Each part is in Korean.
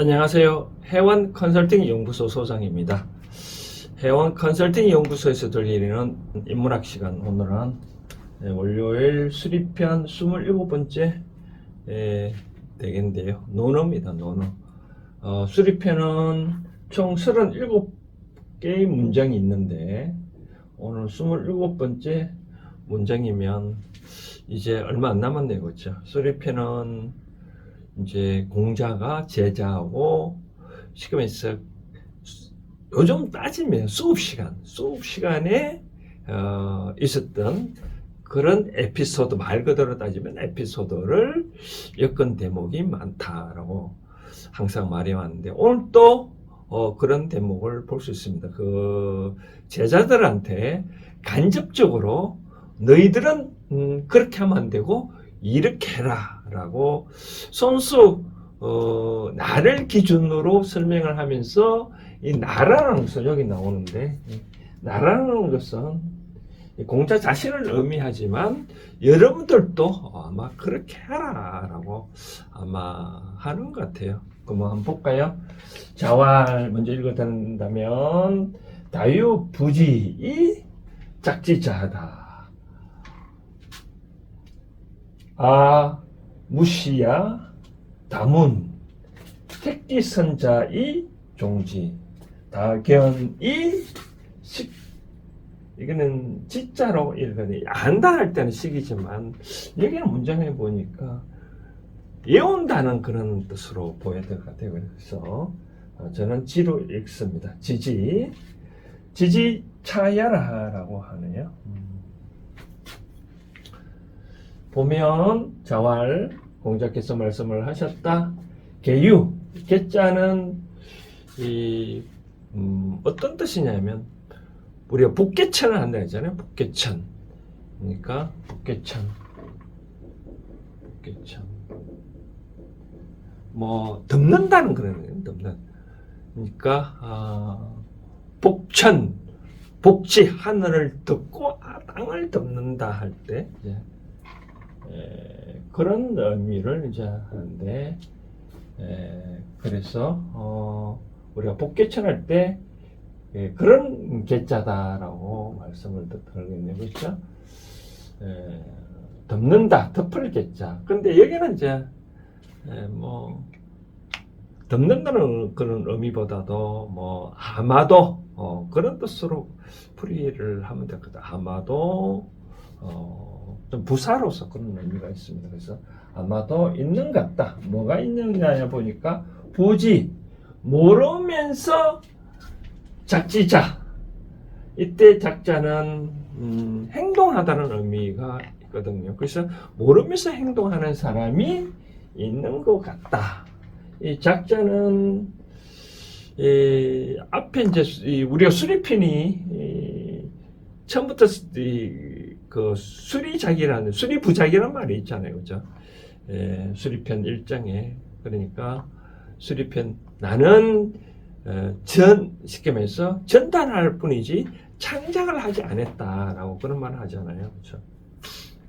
안녕하세요. 해원 컨설팅 연구소 소장입니다. 해원 컨설팅 연구소에서 들리는 인문학 시간, 오늘은 월요일 수리편 27번째 대회인데요. 논어입니다. 논어. 수리편은 총 37개의 문장이 있는데 오늘 27번째 문장이면 이제 얼마 안 남았네요. 그렇죠? 수리편은 이제 공자가 제자하고 쉽게 말해서 요즘 따지면 수업 시간에 있었던 그런 에피소드, 말 그대로 따지면 에피소드를 엮은 대목이 많다라고 항상 말해 왔는데 오늘 또 그런 대목을 볼 수 있습니다. 그 제자들한테 간접적으로 너희들은 그렇게 하면 안 되고 이렇게 해라 라고 손수 나를 기준으로 설명을 하면서 이 나라는 것은 여기 나오는데, 나라는 것은 공자 자신을 의미하지만 여러분들도 아마 그렇게 해라 라고 아마 하는 것 같아요. 그럼 한번 볼까요? 자왈 먼저 읽어드린다면 다유부지이 짝지자하다. 무시야 다문 택기선자이 종지 다견이 식. 이거는 지자로 읽어야 안다 할 때는 식이지만 여기는 문장에 보니까 예온다는 그런 뜻으로 보여야 될 것 같아요. 그래서 저는 지로 읽습니다. 지지 차야라라고 하네요. 보면 자왈 공자께서 말씀을 하셨다. 계유 계자는 어떤 뜻이냐면 우리가 복개천을 한다 했잖아요. 복개천. 그러니까 복개천. 뭐 덮는다는 그런 거예요. 덮는. 그러니까 복천, 복지 하늘을 덮고 땅을 덮는다 할 때 그런 의미를 이제 하는데, 그래서 우리가 복개천 할 때 그런 개자다라고 말씀을 드리겠네요. 그렇죠? 덮는다, 덮을 개자. 근데 여기는 이제 뭐 덮는다는 그런 의미보다도 뭐 아마도 그런 뜻으로 풀이를 하면 될 것 같아요. 아마도 좀 부사로서 그런 의미가 있습니다. 그래서 아마도 있는 것 같다. 뭐가 있느냐 보니까 보지 모르면서 작지자. 이때 작자는 행동하다는 의미가 있거든요. 그래서 모르면서 행동하는 사람이 있는 것 같다. 이 작자는 앞에 이제 우리가 수리편이 처음부터 그 수리작이라는 수리부작이라는 말이 있잖아요. 그죠? 수리편 1장에. 그러니까 수리편 나는 쉽게 말해서 전달할 뿐이지 창작을 하지 않았다라고 그런 말을 하잖아요. 그렇죠?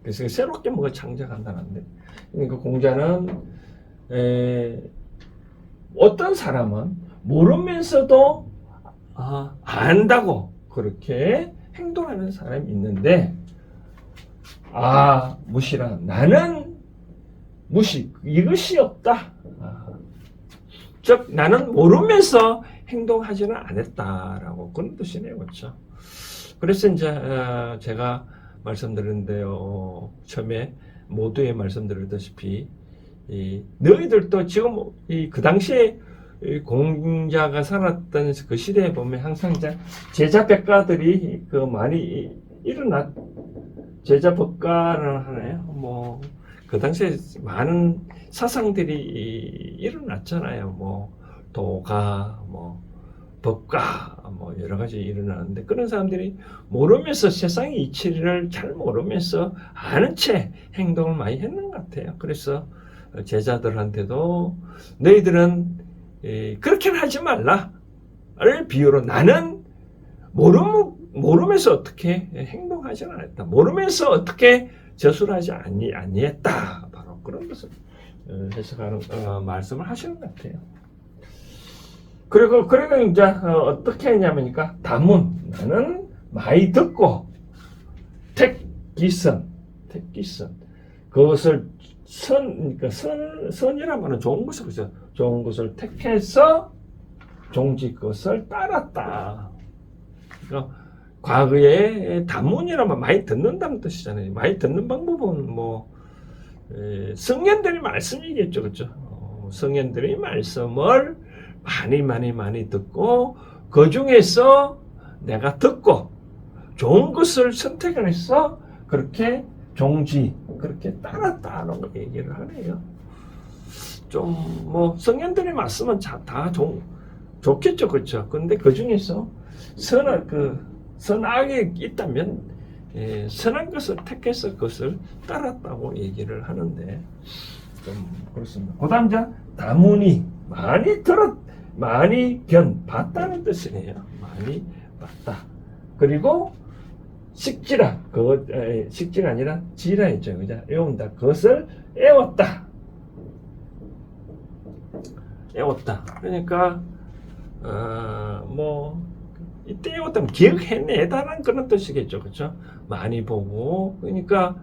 그래서 새롭게 뭐가 창작한다는데, 그러니까 공자는 어떤 사람은 모르면서도 안다고 그렇게 행동하는 사람이 있는데, 무시라 나는 무시 이것이 없다. 즉 나는 모르면서 행동하지는 않았다라고 그런 뜻이네요. 그렇죠? 그래서 이제 제가 말씀드렸는데요. 처음에 모두에 말씀드렸다시피 너희들도 지금 그 당시에 공자가 살았던 그 시대에 보면 항상 이제 제자 백가들이 그 많이 제자 법가를 하나요? 뭐 그 당시에 많은 사상들이 일어났잖아요. 뭐 도가, 뭐 법가, 뭐 여러 가지 일어나는데 그런 사람들이 모르면서 세상의 이치를 잘 모르면서 아는 채 행동을 많이 했는 것 같아요. 그래서 제자들한테도 너희들은 그렇게는 하지 말라를 비유로 나는 모르면서 어떻게 행동하지는 않았다. 모르면서 어떻게 저술하지 아니했다. 바로 그런 것을 해석하는 말씀을 하시는 것 같아요. 그리고 이제 어떻게 했냐면니까 다문 나는 많이 듣고 택기선 그것을 그러니까 선이란 말은 좋은 것을 그죠. 좋은 것을 택해서 종지 것을 따랐다. 그러니까 과거에 다문이란 말 많이 듣는다는 뜻이잖아요. 많이 듣는 방법은 뭐 성현들의 말씀이겠죠, 그렇죠? 성현들의 말씀을 많이 듣고 그 중에서 내가 듣고 좋은 것을 선택을 해서 그렇게 그렇게 따랐다는 거 얘기를 하네요. 좀 뭐 성현들의 말씀은 다 좋겠죠, 그렇죠? 근데 그 중에서 선악이 있다면 선한 것을 택해서 그것을 따랐다고 얘기를 하는데 좀 그렇습니다. 그다음 이제 다문이 많이 봤다는 뜻이네요. 많이 봤다. 그리고 식지라 식지가 아니라 지라 했죠, 그죠? 애운다. 그것을 애웠다. 그러니까 뭐 이때 애웠다면 기억해내다라는 그런 뜻이겠죠, 그렇죠? 많이 보고 그러니까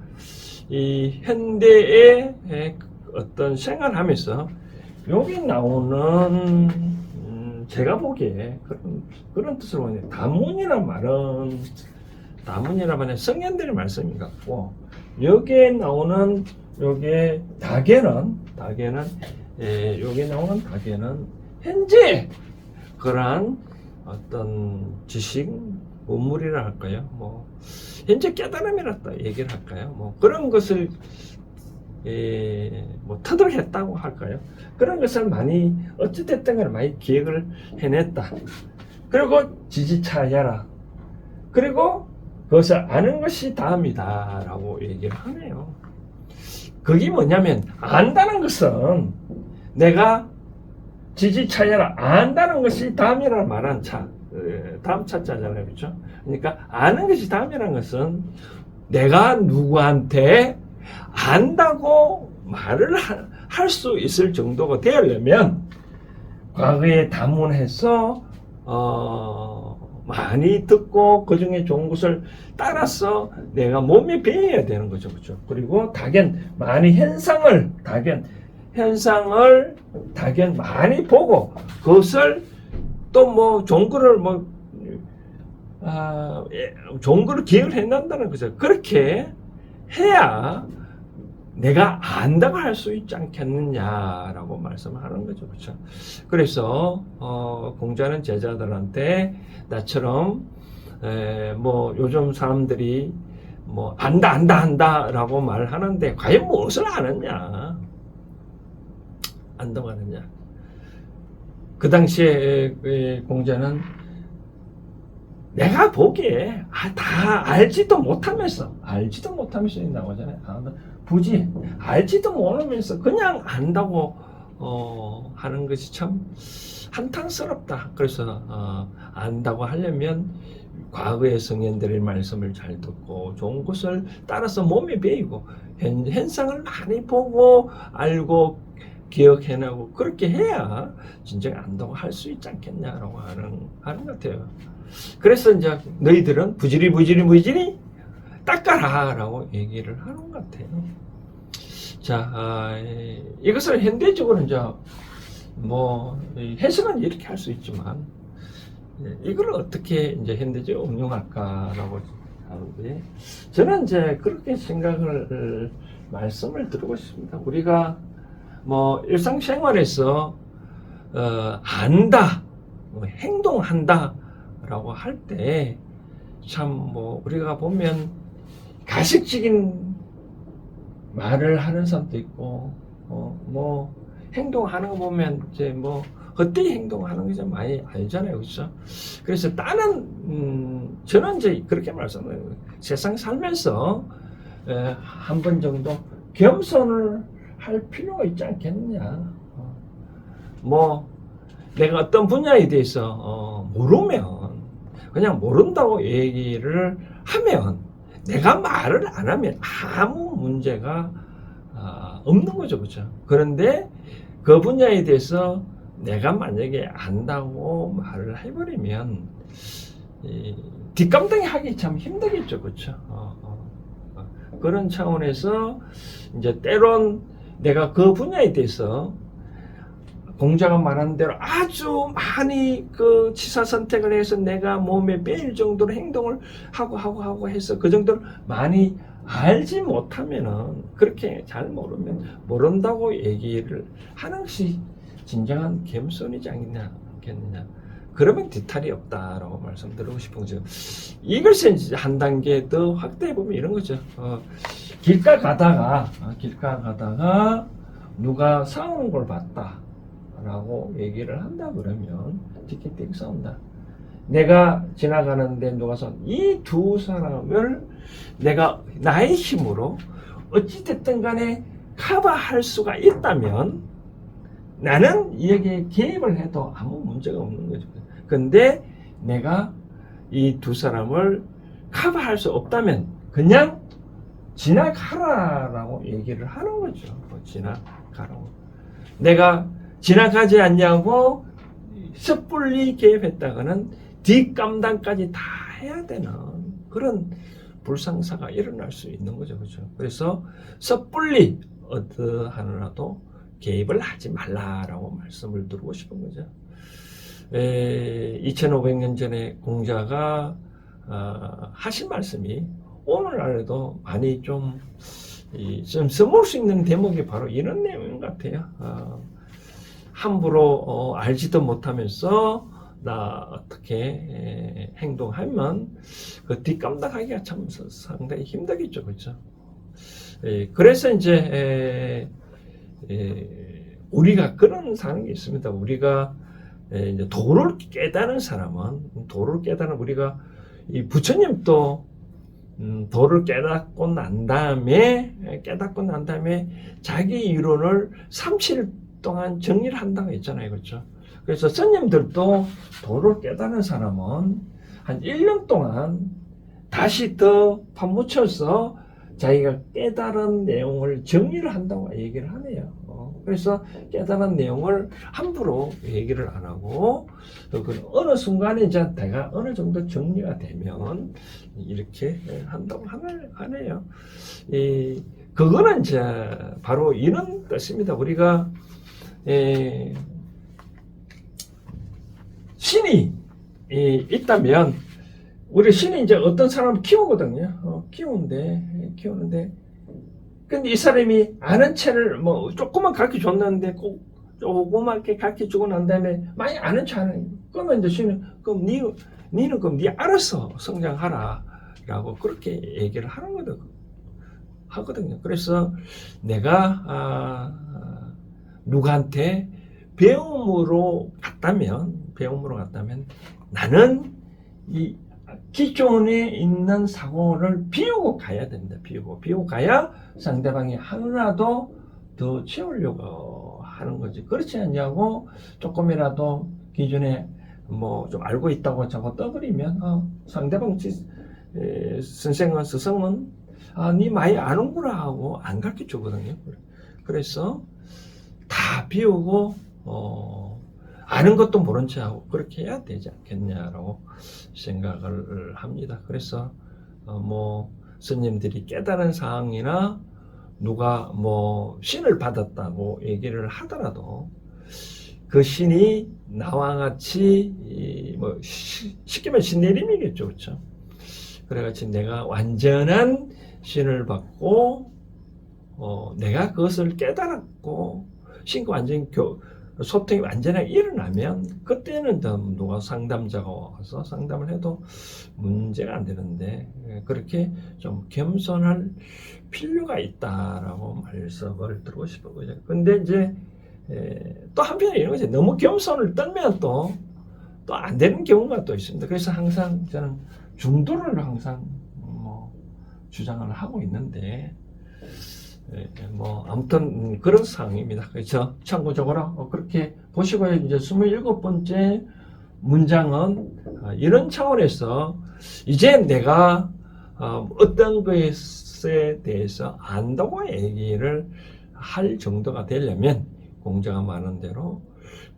이 현대의 어떤 생활하면서 여기 나오는 제가 보기에 그런 뜻으로 보는데 다문이란 말은 성현들의 말씀인 것 같고 여기에 나오는 여기 나오는 다계는 현재 그러한 어떤 지식 원물이라 할까요? 뭐 현재 깨달음이라고 얘기를 할까요? 뭐 그런 것을 뭐 터득했다고 할까요? 그런 것을 많이 어찌됐든 간에 많이 기억을 해냈다. 그리고 지지차야라. 그리고 그것을 아는 것이 다음이다 라고 얘기를 하네요. 그게 뭐냐면 안다는 것은 내가 지지차야라 안다는 것이 다음이라는 말한 다음 차자잖아요, 그렇죠? 그러니까 아는 것이 다음이라는 것은 내가 누구한테 안다고 말을 할 수 있을 정도가 되려면 과거에 다문해서 많이 듣고 그 중에 좋은 것을 따라서 내가 몸이 배워야 되는 거죠, 그렇죠? 그리고 많이 현상을 많이 보고 그것을 또 뭐 좋은 거를 좋은 거를 기억을 해낸다는 거죠. 그렇게 해야 내가 안다고 할 수 있지 않겠느냐라고 말씀하는 거죠, 그렇죠? 그래서 공자는 제자들한테 나처럼 뭐 요즘 사람들이 뭐 안다라고 말하는데 과연 무엇을 아느냐? 안다고 하느냐? 그 당시에 공자는 내가 보기에 다 알지도 못하면서 나오잖아요. 굳이 알지도 모르면서 그냥 안다고 하는 것이 참 한탄스럽다. 그래서 안다고 하려면 과거의 성현들의 말씀을 잘 듣고 좋은 것을 따라서 몸에 배이고 현상을 많이 보고 알고 기억해내고 그렇게 해야 진정 안다고 할 수 있지 않겠냐라고 하는 것 같아요. 그래서 이제 너희들은 부지리 닦아라 라고 얘기를 하는 것 같아요. 자, 이것을 현대적으로 이제 뭐 해석은 이렇게 할 수 있지만 이걸 어떻게 이제 현대적으로 응용할까라고 하는데 저는 이제 그렇게 말씀을 드리고 싶습니다. 우리가 뭐 일상생활에서 안다, 행동한다 라고 할 때 참 뭐 우리가 보면 가식적인 말을 하는 사람도 있고 뭐 행동하는 거 보면 이제 뭐 헛되이 행동하는 게 좀 많이 알잖아요, 그렇죠? 그래서 저는 이제 그렇게 말씀해요. 세상 살면서 한 번 정도 겸손을 할 필요가 있지 않겠느냐. 뭐 내가 어떤 분야에 대해서 모르면 그냥 모른다고 얘기를 하면 내가 말을 안 하면 아무 문제가 없는 거죠, 그렇죠? 그런데 그 분야에 대해서 내가 만약에 안다고 말을 해버리면 뒷감당이 하기 참 힘들겠죠, 그렇죠? 그런 차원에서 이제 때론 내가 그 분야에 대해서 공자가 말한 대로 아주 많이 그 취사 선택을 해서 내가 몸에 배일 정도로 행동을 하고 해서 그 정도로 많이 알지 못하면은, 그렇게 잘 모르면 모른다고 얘기를 하는 것이 진정한 겸손이지 않겠느냐. 그러면 뒤탈이 없다라고 말씀드리고 싶은 거죠. 이것을 이제 한 단계 더 확대해 보면 이런 거죠. 길가 가다가 누가 싸우는 걸 봤다 라고 얘기를 한다 그러면 틱틱틱 싸운다. 내가 지나가는데 누가 이 두 사람을 내가 나의 힘으로 어찌됐든 간에 커버할 수가 있다면 나는 여기에 개입을 해도 아무 문제가 없는 거죠. 근데 내가 이 두 사람을 커버할 수 없다면 그냥 지나가라라고 얘기를 하는 거죠. 지나가라고. 내가 지나가지 않냐고 섣불리 개입했다가는 뒷감당까지 다 해야 되는 그런 불상사가 일어날 수 있는 거죠. 그렇죠? 그래서 섣불리 어떠하느라도 개입을 하지 말라라고 말씀을 드리고 싶은 거죠. 2500년 전에 공자가 하신 말씀이 오늘날에도 많이 좀 써먹을 수 있는 대목이 바로 이런 내용인 것 같아요. 함부로 알지도 못하면서 나 어떻게 행동하면 그 뒷감당하기가 참 상당히 힘들겠죠, 그렇죠? 그래서 이제 우리가 그런 사는 게 있습니다. 우리가 이제 도를 깨달은 사람은, 도를 깨달은 우리가 이 부처님도 도를 깨닫고 난 다음에 자기 이론을 37일 동안 정리를 한다고 했잖아요, 그렇죠? 그래서 스님들도 도를 깨달은 사람은 한 1년 동안 다시 더 파묻혀서 자기가 깨달은 내용을 정리를 한다고 얘기를 하네요. 그래서 깨달은 내용을 함부로 얘기를 안 하고 어느 순간에 이제 내가 어느 정도 정리가 되면 이렇게 한다고 하네요. 그거는 이제 바로 이런 뜻입니다. 우리가 신이 있다면 우리 신이 이제 어떤 사람을 키우거든요. 키우는데 근데 이 사람이 아는 채를 뭐 조금만 가르쳐 줬는데 꼭 조그맣게 가르쳐 주고 난 다음에 많이 아는 채 하는, 그러면 이제 신은 그럼 니는 그럼 니 알아서 성장하라 라고 그렇게 얘기를 하거든요. 그래서 내가 누구한테 배움으로 갔다면 나는 이 기존에 있는 사고를 비우고 가야 된다. 비우고 가야 상대방이 하나라도 더 채우려고 하는 거지. 그렇지 않냐고 조금이라도 기존에 뭐 좀 알고 있다고 자꾸 떠버리면 상대방 스승은 니 많이 아는구나 하고 안 가르쳐 주거든요. 그래서 다 비우고 아는 것도 모른 채 하고 그렇게 해야 되지 않겠냐라고 생각을 합니다. 그래서 뭐 스님들이 깨달은 사항이나 누가 뭐 신을 받았다고 얘기를 하더라도 그 신이 나와 같이 뭐 쉽게 말하면 신내림이겠죠, 그렇죠? 그래가지고 내가 완전한 신을 받고 내가 그것을 깨달았고 신과 완전히 소통이 완전하게 일어나면 그때는 누가 상담자가 와서 상담을 해도 문제가 안 되는데 그렇게 좀 겸손할 필요가 있다라고 말씀을 드리고 싶어요. 근데 이제 또 한편에 이런 거죠. 너무 겸손을 떨면 또 안 되는 경우가 또 있습니다. 그래서 항상 저는 중도를 항상 뭐 주장을 하고 있는데 뭐 아무튼 그런 상황입니다. 그렇죠? 참고적으로 그렇게 보시고요. 이제 27번째 문장은 이런 차원에서 이제 내가 어떤 것에 대해서 안다고 얘기를 할 정도가 되려면 공자가 말한 대로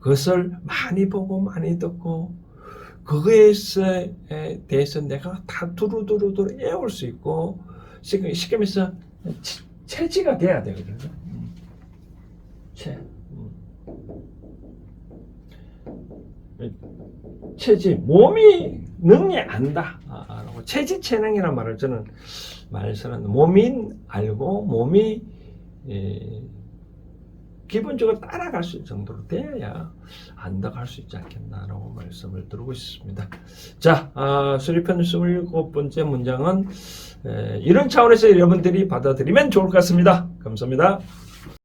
그것을 많이 보고 많이 듣고 그거에 대해서 내가 다 두루두루 외울 수 있고 쉽게 말해서 체지가 돼야 되거든요. 체지 몸이 능히 안다. 체지체능이라는 말을 저는 몸이 알고 몸이 기본적으로 따라갈 수 있는 정도로 돼야 안다고 할 수 있지 않겠나라고 말씀을 드리고 있습니다. 자, 수리편 27번째 문장은 이런 차원에서 여러분들이 받아들이면 좋을 것 같습니다. 감사합니다.